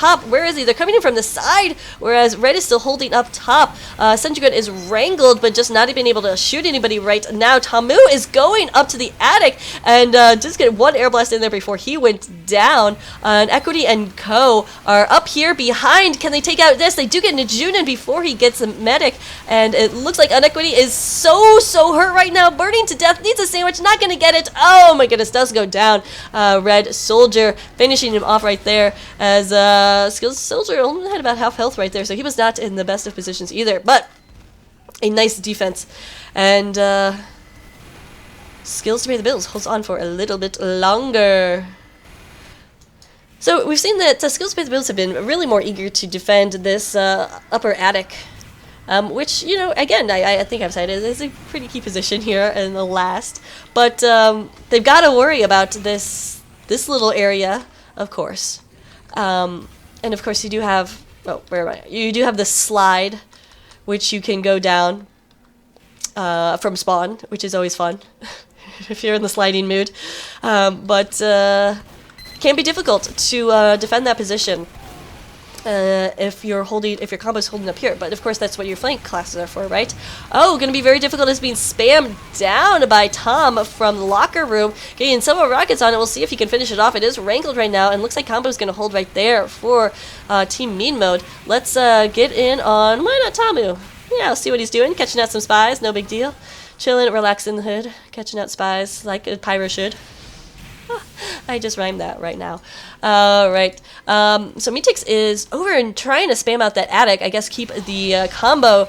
is he? They're coming in from the side, whereas Red is still holding up top. Senjugun is wrangled, but just not even able to shoot anybody right now. Tamu is going up to the attic, and just get one air blast in there before he went down. And Equity and Co are up here behind. Can they take out this? They do get Nijunin before he gets a medic. And it looks like Unequity is so hurt right now, burning to death, needs a sandwich, not gonna get it. Oh my goodness, does go down. Red Soldier finishing him off right there, as Skills Soldier only had about half health right there, so he was not in the best of positions either, but a nice defense. And Skills to Pay the Bills holds on for a little bit longer. So we've seen that Skills to Pay the Bills have been really more eager to defend this upper attic. Which, you know, again, I think I've said it is a pretty key position here in the last. But they've got to worry about this little area, of course. And of course you do have, oh, where am I? You do have the slide, which you can go down from spawn, which is always fun if you're in the sliding mood. But can be difficult to defend that position. If your combo's holding up here, but of course that's what your flank classes are for, right? Oh, gonna be very difficult. It's being spammed down by Tom from the locker room, getting some rockets on it. We'll see if he can finish it off. It is wrangled right now, and looks like combo's gonna hold right there for Team Mean Mode. Let's get in on, why not Tamu? Yeah, I'll see what he's doing, catching out some spies, no big deal. Chilling, relaxing in the hood, catching out spies like a pyro should. I just rhymed that right now. Right. So Metix is over and trying to spam out that attic. I guess keep the combo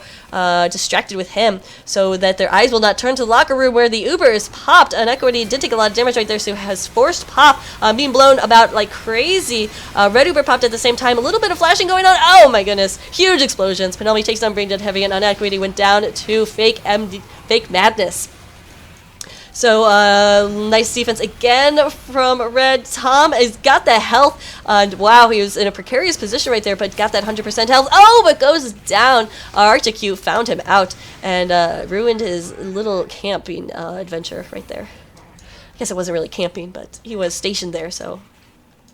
distracted with him so that their eyes will not turn to the locker room where the Uber is popped. And Equity did take a lot of damage right there, so has forced pop, being blown about like crazy. Red Uber popped at the same time. A little bit of flashing going on. Oh my goodness. Huge explosions. Panelmi takes down Brain Dead Heavy, and on Equity went down to Fake Madness. So, nice defense again from Red. Tom has got the health, and wow, he was in a precarious position right there, but got that 100% health. Oh, but goes down. Arctic found him out and ruined his little camping adventure right there. I guess it wasn't really camping, but he was stationed there, so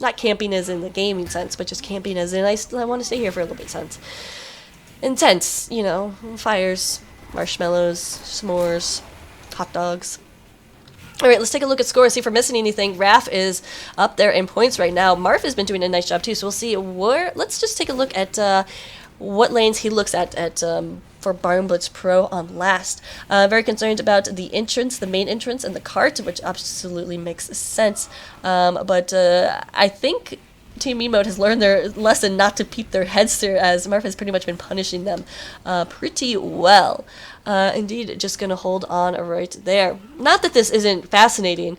not camping as in the gaming sense, but just camping as in I want to stay here for a little bit sense. Intense, you know, fires, marshmallows, s'mores, hot dogs. All right, let's take a look at scores, see if we're missing anything. Raph is up there in points right now. Marv has been doing a nice job too, so we'll see where. Let's just take a look at what lanes he looks at for Barnblitz Pro on last. Very concerned about the entrance, the main entrance, and the cart, which absolutely makes sense. But I think Team Mode has learned their lesson not to peep their heads through, as Marv has pretty much been punishing them pretty well. Indeed, just going to hold on right there. Not that this isn't fascinating.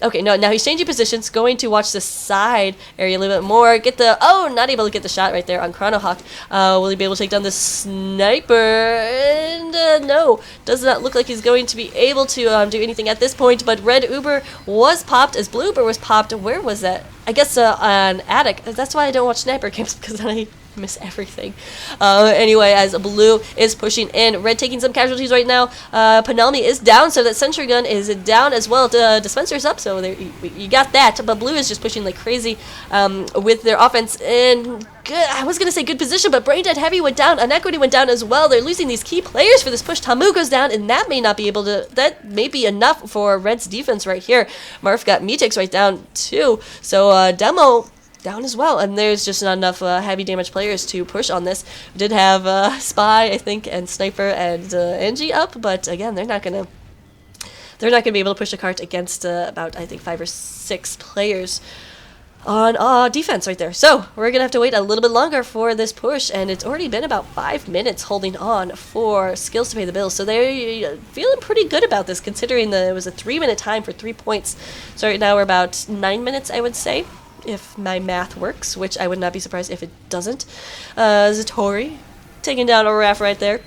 Okay, no, now he's changing positions, going to watch the side area a little bit more. Get the, oh, not able to get the shot right there on Chronohawk. Will he be able to take down the sniper? And no, does not look like he's going to be able to do anything at this point, but Red Uber was popped as Blue Uber was popped. Where was that? I guess on Attic. That's why I don't watch sniper games, because I miss everything. Anyway, as Blue is pushing in, Red taking some casualties right now. Panalmi is down, so that sentry gun is down as well. Dispenser's up, so there, you got that. But Blue is just pushing like crazy with their offense. And good, I was gonna say good position, but Brain Dead Heavy went down. Inequity went down as well. They're losing these key players for this push. Tamu goes down, and that may not be able to. That may be enough for Red's defense right here. Marv got Metix right down too. So Demo down as well, and there's just not enough heavy damage players to push on this. We did have Spy, I think, and Sniper and Angie up, but again, they're not gonna be able to push a cart against about, I think, 5 or 6 players on defense right there. So we're gonna have to wait a little bit longer for this push, and it's already been about 5 minutes holding on for Skills to pay the bills. So they're feeling pretty good about this, considering that it was a 3-minute time for 3 points. So right now we're about 9 minutes, I would say, if my math works, which I would not be surprised if it doesn't. Zatori taking down a Raph right there.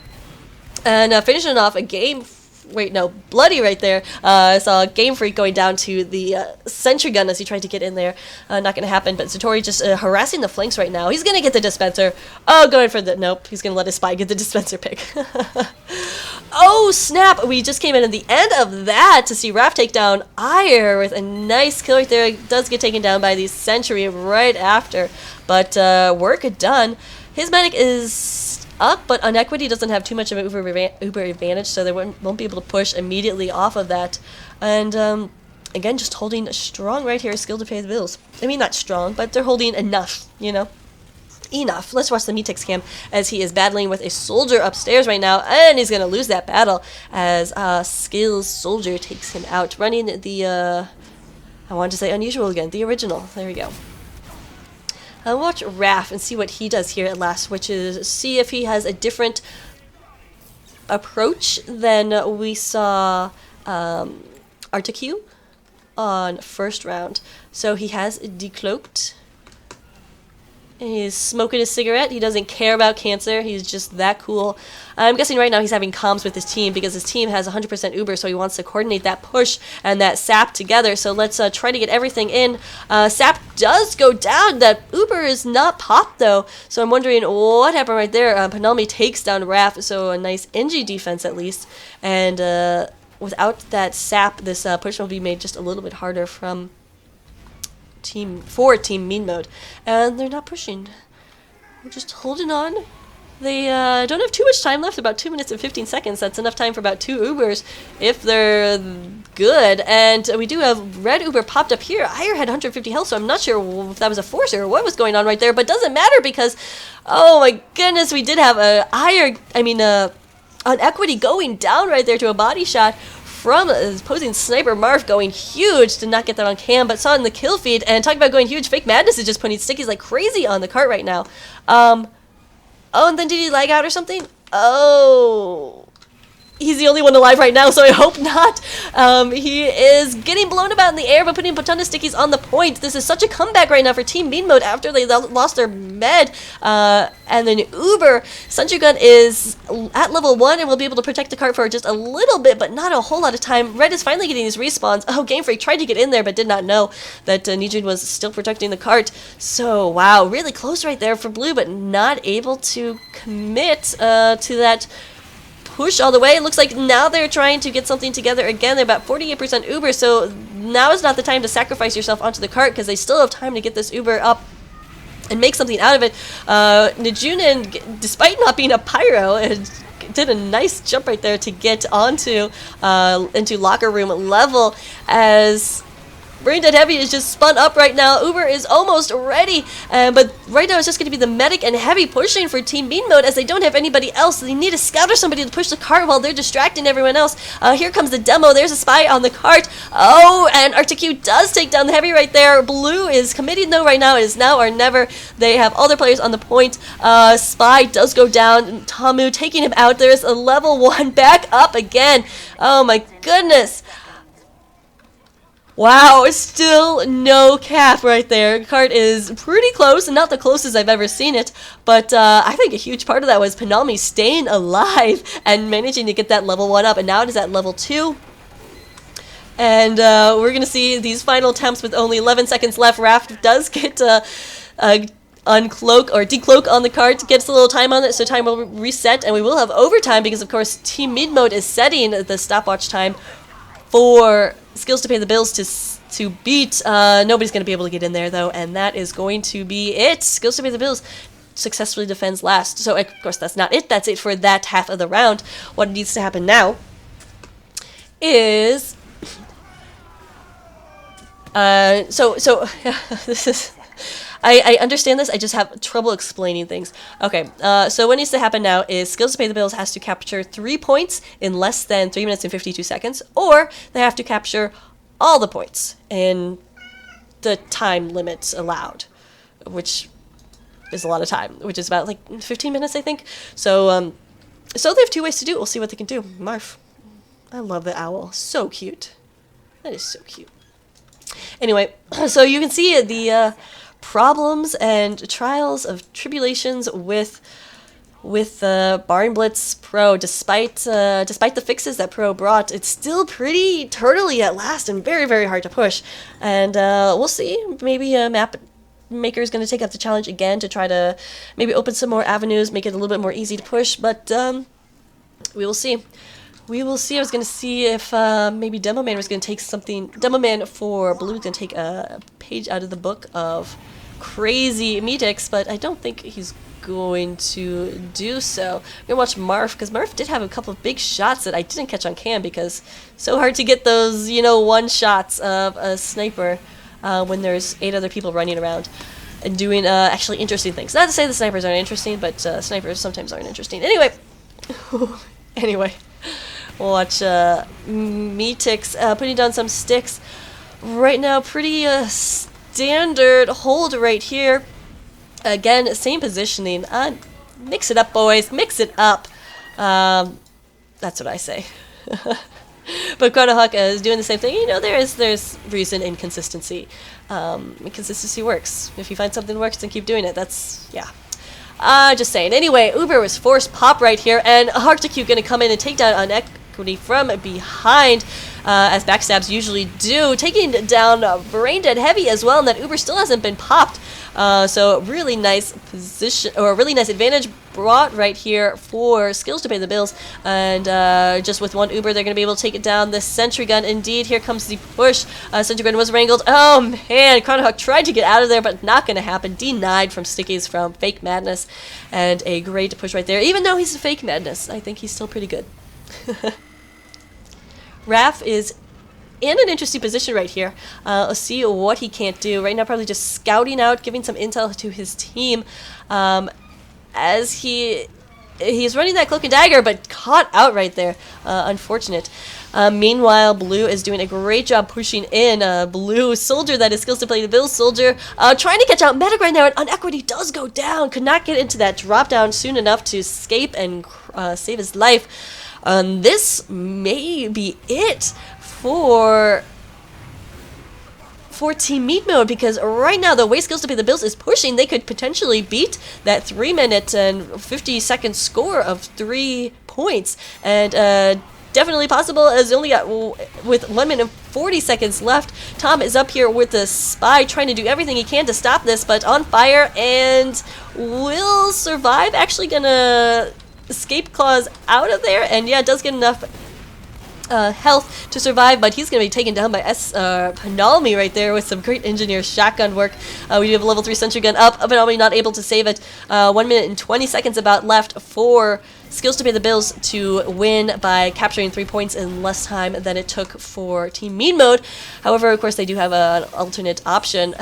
And finishing off a game. Wait, no, Bloody right there. I saw Game Freak going down to the sentry gun as he tried to get in there. Not going to happen, but Zatori just harassing the flanks right now. He's going to get the dispenser. Oh, going for the... Nope, he's going to let his Spy get the dispenser pick. Oh, snap! We just came in at the end of that to see Raph take down Ire with a nice kill right there. It does get taken down by the sentry right after, but work done. His medic is up, but Inequity doesn't have too much of an Uber advantage, so they won't be able to push immediately off of that. And again, just holding strong right here, Skill to pay the bills. I mean, not strong, but they're holding enough, you know? Enough. Let's watch the Metix cam as he is battling with a soldier upstairs right now, and he's going to lose that battle as Skills Soldier takes him out. Running the, I wanted to say unusual again, the original. There we go. I'll watch Raph and see what he does here at last, which is see if he has a different approach than we saw Articu on first round. So he has decloaked. He's smoking a cigarette. He doesn't care about cancer. He's just that cool. I'm guessing right now he's having comms with his team because his team has 100% Uber, so he wants to coordinate that push and that sap together. So let's try to get everything in. Sap does go down. That Uber is not popped, though. So I'm wondering what happened right there. Panalmi takes down Raph, so a nice NG defense at least. And without that sap, this push will be made just a little bit harder from... Team Mean Mode, and they're not pushing. We're just holding on. They don't have too much time left, about 2 minutes and 15 seconds. That's enough time for about 2 Ubers if they're good. And we do have Red Uber popped up here. Ire had 150 health, so I'm not sure if that was a forcer or what was going on right there, but doesn't matter because, oh my goodness, we did have an Equity going down right there to a body shot from opposing sniper. Marv going huge. Did not get that on cam, but saw in the kill feed. And talking about going huge, Fake Madness is just putting stickies like crazy on the cart right now. Oh, and then did he lag out or something? Oh. He's the only one alive right now, so I hope not. He is getting blown about in the air, but putting a ton of stickies on the point. This is such a comeback right now for Team Mean Mode after they lost their med. And then Uber, Sentry Gun is at level 1 and will be able to protect the cart for just a little bit, but not a whole lot of time. Red is finally getting these respawns. Oh, Game Freak tried to get in there, but did not know that Nijun was still protecting the cart. So, wow, really close right there for Blue, but not able to commit to that push all the way. It looks like now they're trying to get something together again. They're about 48% Uber, so now is not the time to sacrifice yourself onto the cart because they still have time to get this Uber up and make something out of it. Nijunin, despite not being a pyro, did a nice jump right there to get onto into locker room level as Brain Dead Heavy is just spun up right now. Uber is almost ready, but right now it's just going to be the Medic and Heavy pushing for Team Bean Mode as they don't have anybody else. They need a scout or somebody to push the cart while they're distracting everyone else. Here comes the demo. There's a spy on the cart. Oh, and Arctic does take down the Heavy right there. Blue is committing though right now. It is now or never. They have all their players on the point. Spy does go down. Tamu taking him out. There's a level 1 back up again. Oh my goodness. Wow, still no cap right there. Cart is pretty close, and not the closest I've ever seen it, but I think a huge part of that was Panami staying alive and managing to get that level 1 up, and now it is at level 2. And we're going to see these final attempts with only 11 seconds left. Raph does get uncloak or decloak on the cart, gets a little time on it, so time will reset, and we will have overtime because, of course, Team Mid Mode is setting the stopwatch time for Skills to Pay the Bills to beat. Nobody's going to be able to get in there, though, and that is going to be it. Skills to Pay the Bills successfully defends last. So, of course, that's not it. That's it for that half of the round. What needs to happen now is... this is... I understand this, I just have trouble explaining things. Okay, so what needs to happen now is Skills to Pay the Bills has to capture 3 points in less than 3 minutes and 52 seconds, or they have to capture all the points in the time limits allowed, which is a lot of time, which is about like 15 minutes, I think. So, so they have 2 ways to do it. We'll see what they can do. Marf, I love the owl. So cute. That is so cute. Anyway, so you can see the... problems and trials of tribulations with Barnblitz Pro. Despite the fixes that Pro brought, it's still pretty turtly at last and very, very hard to push. And we'll see. Maybe Map Maker is going to take up the challenge again to try to maybe open some more avenues, make it a little bit more easy to push. But we will see. We will see. I was going to see if maybe Demoman was going to take something. Demoman for Blue is going to take a page out of the book of crazy Metix, but I don't think he's going to do so. We're going to watch Marf, because Marf did have a couple of big shots that I didn't catch on cam because it's so hard to get those, you know, one shots of a sniper when there's 8 other people running around and doing actually interesting things. Not to say the snipers aren't interesting, but snipers sometimes aren't interesting. Anyway, anyway. We'll watch Metix putting down some sticks. Right now, pretty standard hold right here. Again, same positioning. Mix it up, boys. Mix it up. That's what I say. But Chronohawk is doing the same thing. You know, there's reason in consistency. Consistency works. If you find something works, then keep doing it. That's, yeah. Just saying. Anyway, Uber was forced pop right here, and Arctic going to come in and take down on Equity from behind, as backstabs usually do, taking down Brain Dead Heavy as well, and that Uber still hasn't been popped. So really nice position, or a really nice advantage brought right here for Skills to Pay the Bills, and just with one Uber they're going to be able to take it down. The Sentry Gun, indeed, here comes the push. Sentry Gun was wrangled. Oh man, Chronohawk tried to get out of there, but not going to happen. Denied from Stickies from Fake Madness, and a great push right there. Even though he's a Fake Madness, I think he's still pretty good. Raph is in an interesting position right here. Let's see what he can't do. Right now, probably just scouting out, giving some intel to his team, as he's running that Cloak and Dagger, but caught out right there. Unfortunate. Meanwhile, Blue is doing a great job pushing in. Blue Soldier, that is Skills to Play the Bill Soldier, trying to catch out Medic right now, and Unequity does go down. Could not get into that drop down soon enough to escape and save his life. This may be it for Team Meat Mode, because right now the way Skills to Pay the Bills is pushing, they could potentially beat that 3 minute and 50-second score of 3 points, and definitely possible, as only got with 1 minute and 40 seconds left. Tom is up here with the Spy, trying to do everything he can to stop this, but on fire, and will survive. Actually gonna escape claws out of there, and yeah, does get enough health to survive, but he's going to be taken down by Panalmi right there with some great engineer shotgun work. We do have a level 3 sentry gun up. Panalmi not able to save it. 1 minute and 20 seconds about left for Skills to Pay the Bills to win by capturing 3 points in less time than it took for Team Mean Mode. However, of course, they do have an alternate option.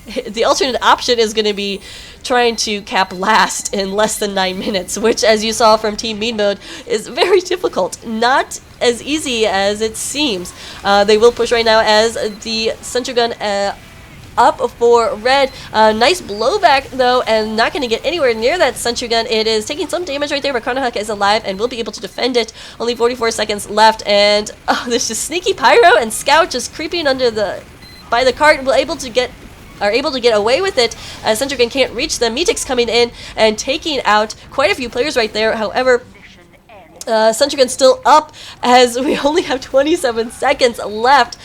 The alternate option is going to be trying to cap last in less than 9 minutes, which, as you saw from Team Mean Mode, is very difficult. Not as easy as it seems. They will push right now as the sentry gun up for red. Nice blowback, though, and not going to get anywhere near that sentry gun. It is taking some damage right there, but Chronohawk is alive and will be able to defend it. Only 44 seconds left, and there's just Sneaky Pyro and Scout just creeping under by the cart, are able to get away with it as sentry gun can't reach them. Metek's coming in and taking out quite a few players right there. However, sentry gun's still up as we only have 27 seconds left.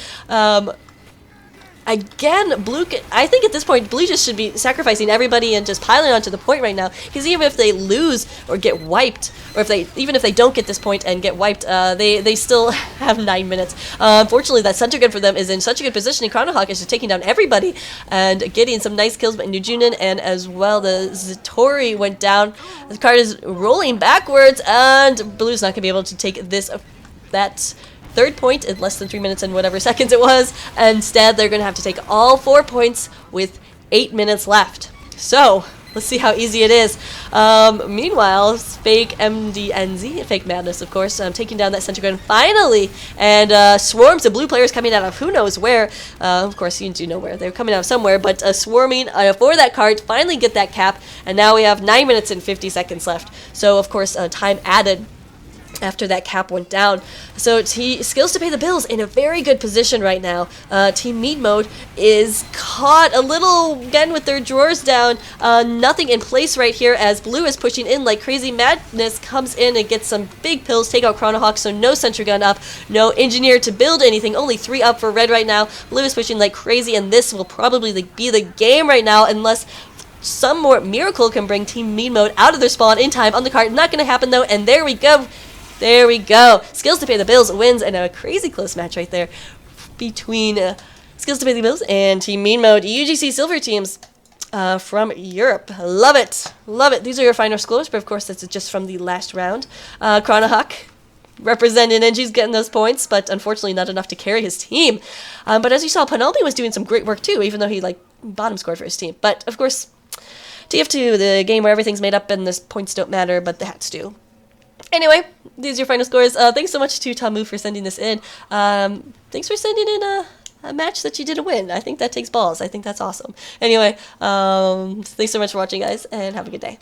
Again, Blue, I think at this point, Blue just should be sacrificing everybody and just piling onto the point right now. Because even if they lose or get wiped, or even if they don't get this point and get wiped, they still have 9 minutes. Unfortunately, that center gun for them is in such a good position. Chronohawk is just taking down everybody and getting some nice kills by Nujunin, and as well the Zatori went down. The card is rolling backwards, and Blue's not going to be able to take that third point in less than 3 minutes and whatever seconds it was. Instead, they're going to have to take all 4 points with 8 minutes left. So, let's see how easy it is. Meanwhile, fake MDNZ, fake Madness, of course, taking down that center gun finally, and swarms of blue players coming out of who knows where. Of course, you do know where. They're coming out of somewhere, but swarming for that card, finally get that cap, and now we have 9 minutes and 50 seconds left. So, of course, time added after that cap went down. So Skills to Pay the Bills in a very good position right now. Team Mean Mode is caught a little, again, with their drawers down. Nothing in place right here as Blue is pushing in like crazy. Madness comes in and gets some big pills, take out Chronohawk, so no sentry gun up, no engineer to build anything, only 3 up for red right now. Blue is pushing like crazy, and this will probably be the game right now unless some more miracle can bring Team Mean Mode out of their spawn in time on the card. Not going to happen though, and there we go. There we go. Skills to Pay the Bills wins in a crazy close match right there between Skills to Pay the Bills and Team Mean Mode. UGC Silver teams from Europe. Love it. Love it. These are your final scores, but of course that's just from the last round. Chronohawk representing NG's getting those points, but unfortunately not enough to carry his team. But as you saw, Panalmi was doing some great work too, even though he bottom scored for his team. But of course, TF2, the game where everything's made up and the points don't matter, but the hats do. Anyway, these are your final scores. Thanks so much to Tamu for sending this in. Thanks for sending in a match that you didn't win. I think that takes balls. I think that's awesome. Anyway, thanks so much for watching, guys, and have a good day.